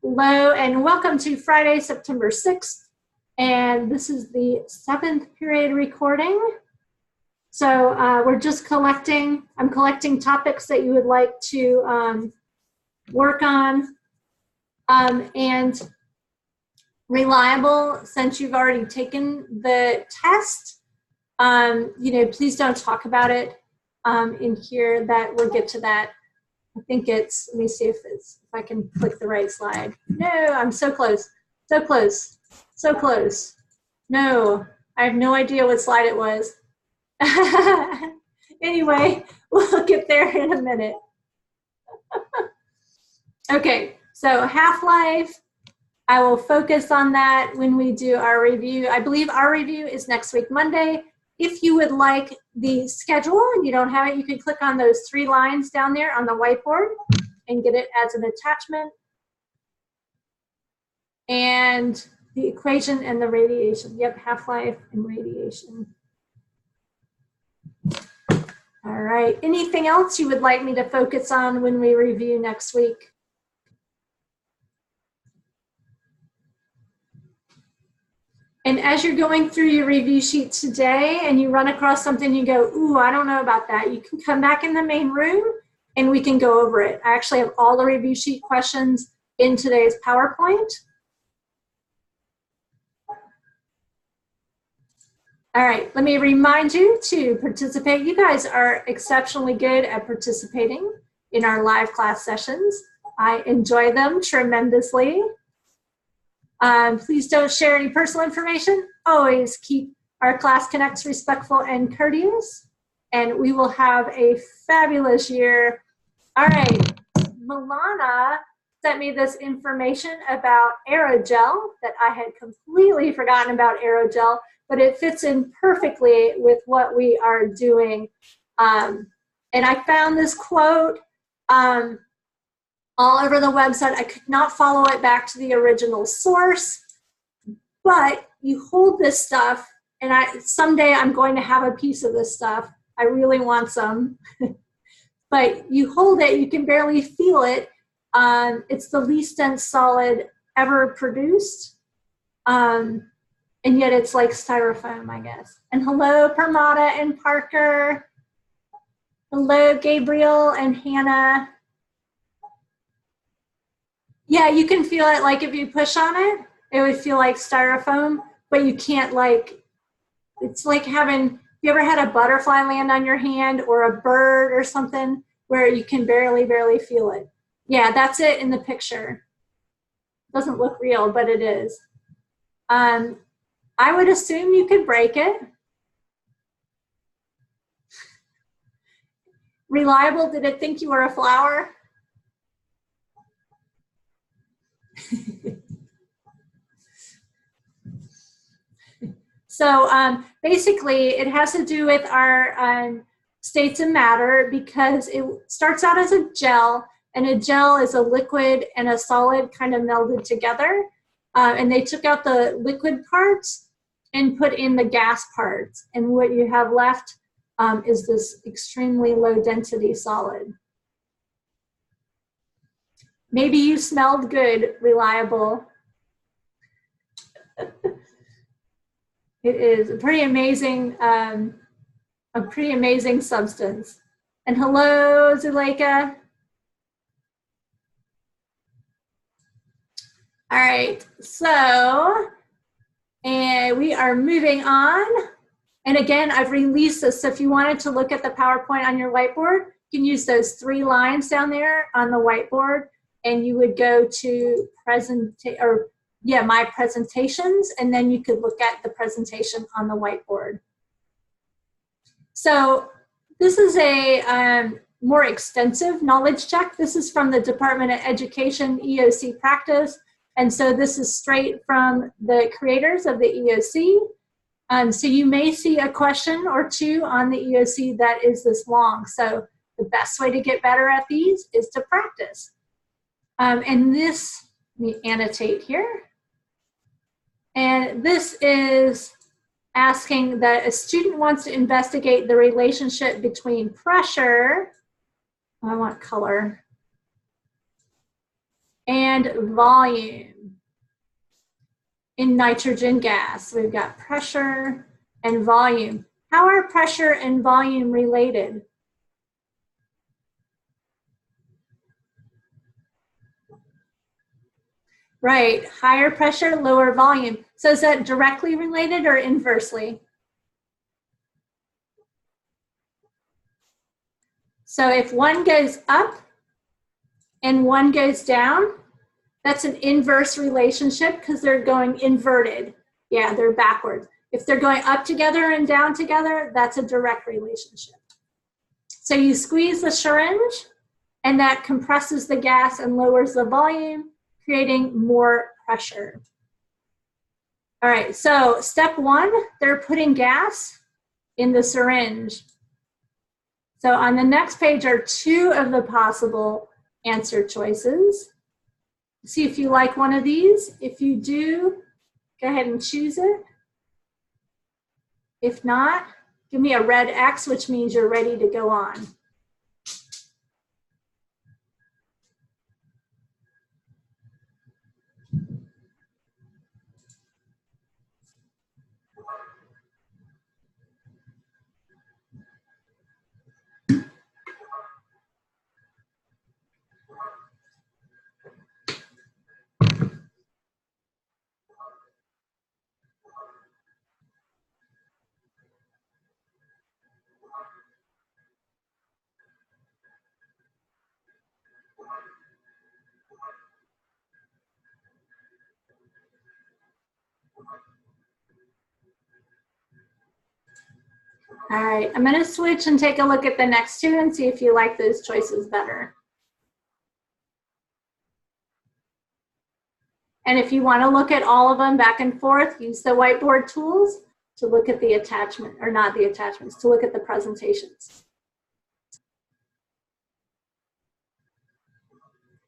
Hello and welcome to Friday, September 6th. And this is the 7th period recording. So we're just I'm collecting topics that you would like to work on. And reliable, since you've already taken the test, please don't talk about it in here. That we'll get to that. I think it's, let me see if I can click the right slide. No, I'm so close, so close, so close. No, I have no idea what slide it was. Anyway, we'll get there in a minute. Okay, so half-life, I will focus on that when we do our review. I believe our review is next week, Monday. If you would like the schedule and you don't have it, you can click on those 3 lines down there on the whiteboard and get it as an attachment. And the equation and the radiation. Yep, half-life and radiation. All right, anything else you would like me to focus on when we review next week? And as you're going through your review sheet today and you run across something, you go, ooh, I don't know about that. You can come back in the main room and we can go over it. I actually have all the review sheet questions in today's PowerPoint. All right, let me remind you to participate. You guys are exceptionally good at participating in our live class sessions. I enjoy them tremendously. Please don't share any personal information. Always keep our class connects respectful and courteous, and we will have a fabulous year. All right, Milana sent me this information about aerogel that I had completely forgotten about aerogel, but it fits in perfectly with what we are doing. And I found this quote all over the website. I could not follow it back to the original source, but you hold this stuff, and someday I'm going to have a piece of this stuff. I really want some. But you hold it, you can barely feel it. It's the least dense solid ever produced. And yet it's like styrofoam, I guess. And hello, Permata and Parker. Hello, Gabriel and Hannah. Yeah, you can feel it, like if you push on it, it would feel like styrofoam, but you can't, like, it's like having, you ever had a butterfly land on your hand or a bird or something where you can barely feel it? Yeah, that's it in the picture. Doesn't look real, but it is. I would assume you could break it. Reliable, did it think you were a flower? So basically, it has to do with our states of matter, because it starts out as a gel, and a gel is a liquid and a solid kind of melded together. And they took out the liquid parts and put in the gas parts. And what you have left is this extremely low density solid. Maybe you smelled good, Reliable. It is a pretty amazing substance. And hello, Zuleika. All right, so, and we are moving on. And again, I've released this, so if you wanted to look at the PowerPoint on your whiteboard, you can use those 3 lines down there on the whiteboard, and you would go to my presentations, and then you could look at the presentation on the whiteboard. So this is a more extensive knowledge check. This is from the Department of Education EOC practice. And so this is straight from the creators of the EOC. So you may see a question or 2 on the EOC that is this long. So the best way to get better at these is to practice. And this, let me annotate here. And this is asking that a student wants to investigate the relationship between pressure, I want color, and and volume. In nitrogen gas, we've got pressure and volume. How are pressure and volume related? Right, higher pressure, lower volume. So is that directly related or inversely? So if one goes up and one goes down, that's an inverse relationship because they're going inverted. Yeah, they're backwards. If they're going up together and down together, that's a direct relationship. So you squeeze the syringe and that compresses the gas and lowers the volume, creating more pressure. All right, so step one, they're putting gas in the syringe. So on the next page are two of the possible answer choices. See if you like one of these. If you do, go ahead and choose it. If not, give me a red X, which means you're ready to go on. All right, I'm going to switch and take a look at the next two and see if you like those choices better. And if you want to look at all of them back and forth, use the whiteboard tools to look at the attachment, or not the attachments, to look at the presentations.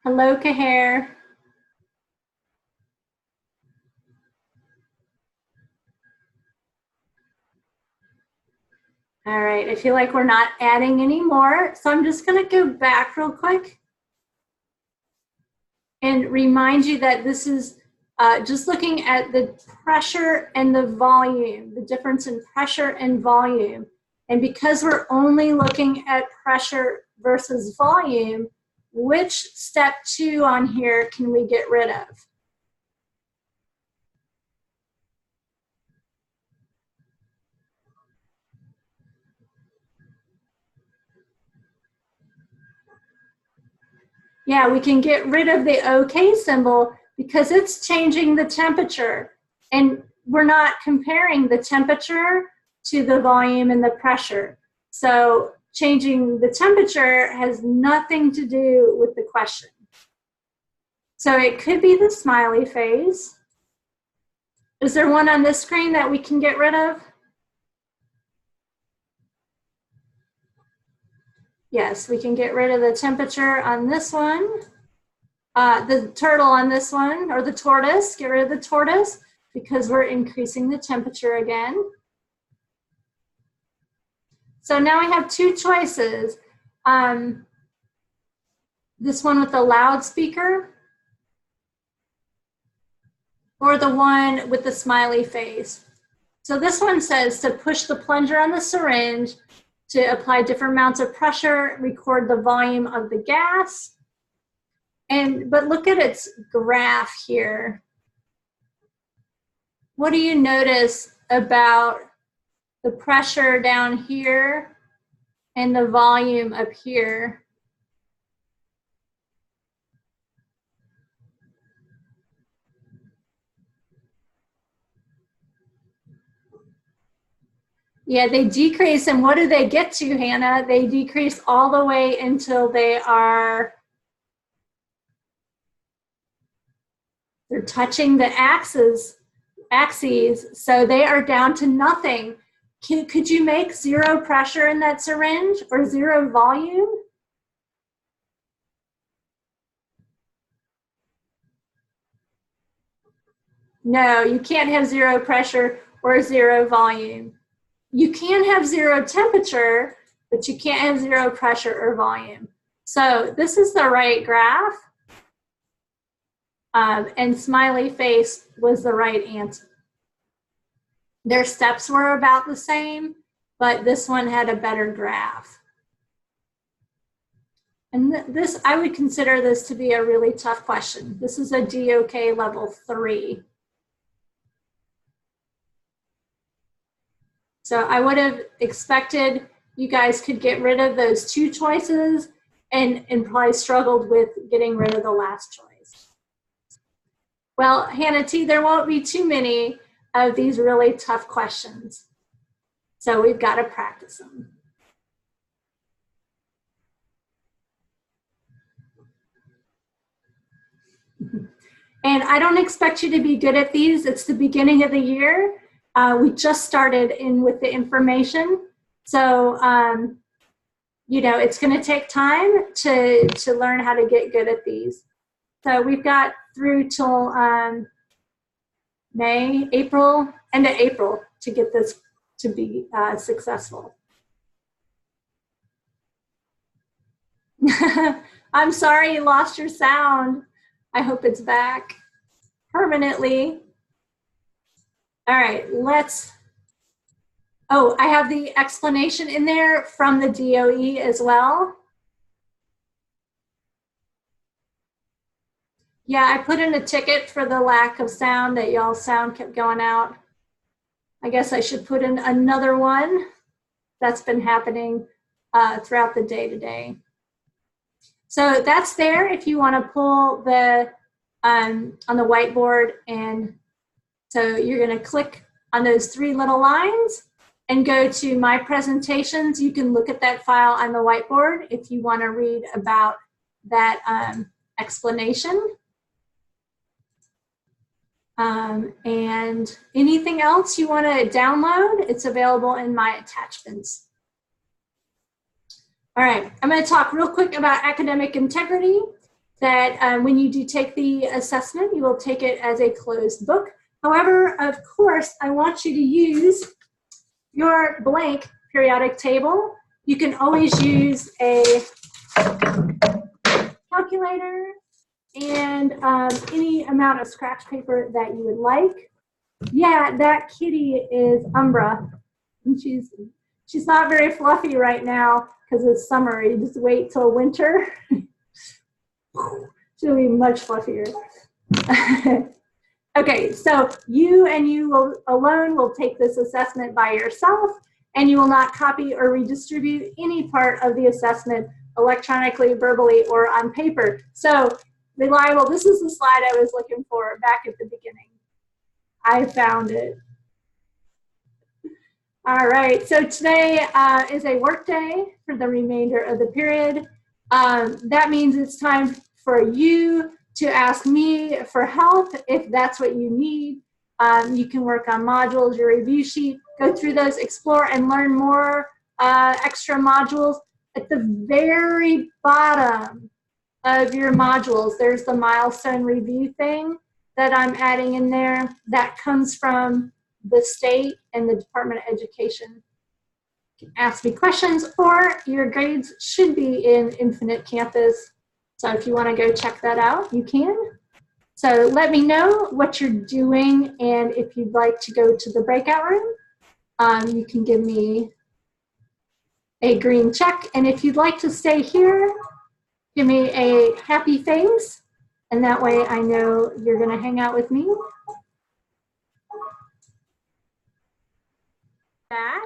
Hello, Kaher. All right, I feel like we're not adding any more, so I'm just going to go back real quick and remind you that this is just looking at the pressure and the volume, the difference in pressure and volume. And because we're only looking at pressure versus volume, which step two on here can we get rid of? Yeah, we can get rid of the OK symbol because it's changing the temperature. And we're not comparing the temperature to the volume and the pressure. So changing the temperature has nothing to do with the question. So it could be the smiley face. Is there one on this screen that we can get rid of? Yes, we can get rid of the temperature on this one. The turtle on this one, or the tortoise, get rid of the tortoise because we're increasing the temperature again. So now we have two choices. This one with the loudspeaker or the one with the smiley face. So this one says to push the plunger on the syringe to apply different amounts of pressure, record the volume of the gas. But look at its graph here. What do you notice about the pressure down here and the volume up here? Yeah, they decrease, and what do they get to, Hannah? They decrease all the way until they're touching the axes, so they are down to nothing. Could you make zero pressure in that syringe or zero volume? No, you can't have zero pressure or zero volume. You can have zero temperature, but you can't have zero pressure or volume. So this is the right graph. and smiley face was the right answer. Their steps were about the same, but this one had a better graph. And this, I would consider this to be a really tough question. This is a DOK level 3. So I would have expected you guys could get rid of those 2 choices and probably struggled with getting rid of the last choice. Well, Hannah T, there won't be too many of these really tough questions. So we've got to practice them. And I don't expect you to be good at these. It's the beginning of the year. We just started in with the information. So, you know, it's going to take time to learn how to get good at these. So we've got through till May, April, end of April to get this to be successful. I'm sorry you lost your sound. I hope it's back permanently. All right, let's, oh, I have the explanation in there from the DOE as well. Yeah, I put in a ticket for the lack of sound, that y'all's sound kept going out. I guess I should put in another one. That's been happening throughout the day today. So that's there if you want to pull the on the whiteboard, and so you're going to click on those 3 little lines and go to my presentations. You can look at that file on the whiteboard if you want to read about that explanation. And anything else you want to download, it's available in my attachments. All right, I'm going to talk real quick about academic integrity, that when you do take the assessment, you will take it as a closed book. However, of course, I want you to use your blank periodic table. You can always use a calculator and any amount of scratch paper that you would like. Yeah, that kitty is Umbra. And she's not very fluffy right now because it's summer. You just wait till winter. She'll be much fluffier. Okay, so you and you will alone will take this assessment by yourself, and you will not copy or redistribute any part of the assessment electronically, verbally, or on paper. So reliable, this is the slide I was looking for back at the beginning. I found it. All right, so today is a work day for the remainder of the period. That means it's time for you to ask me for help if that's what you need. You can work on modules, your review sheet, go through those, explore and learn more extra modules. At the very bottom of your modules, there's the milestone review thing that I'm adding in there. That comes from the state and the Department of Education. You can ask me questions, or your grades should be in Infinite Campus. So if you want to go check that out, you can. So let me know what you're doing, and if you'd like to go to the breakout room, you can give me a green check. And if you'd like to stay here, give me a happy face, and that way I know you're going to hang out with me. Back,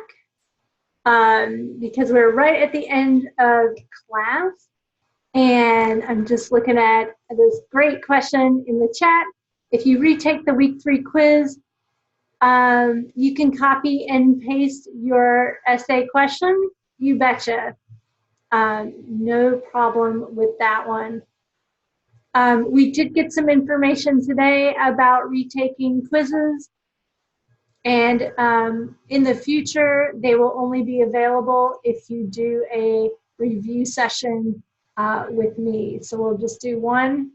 because we're right at the end of class. And I'm just looking at this great question in the chat. If you retake the week 3 quiz, you can copy and paste your essay question. You betcha. No problem with that one. We did get some information today about retaking quizzes. And in the future, they will only be available if you do a review session with me. So we'll just do one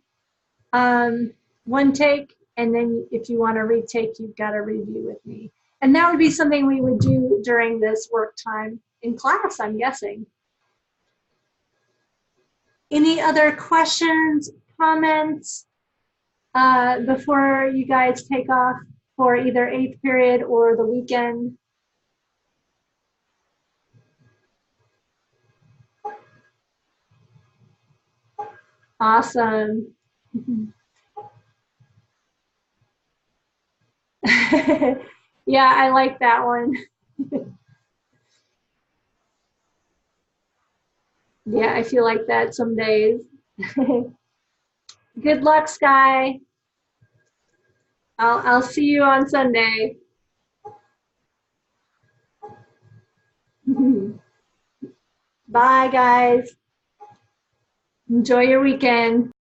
take, and then if you want to retake, you've got to review with me. And that would be something we would do during this work time in class, I'm guessing. Any other questions, comments? before you guys take off for either eighth period or the weekend? Awesome. Yeah, I like that one. Yeah, I feel like that some days. Good luck, Sky. I'll see you on Sunday. Bye, guys. Enjoy your weekend.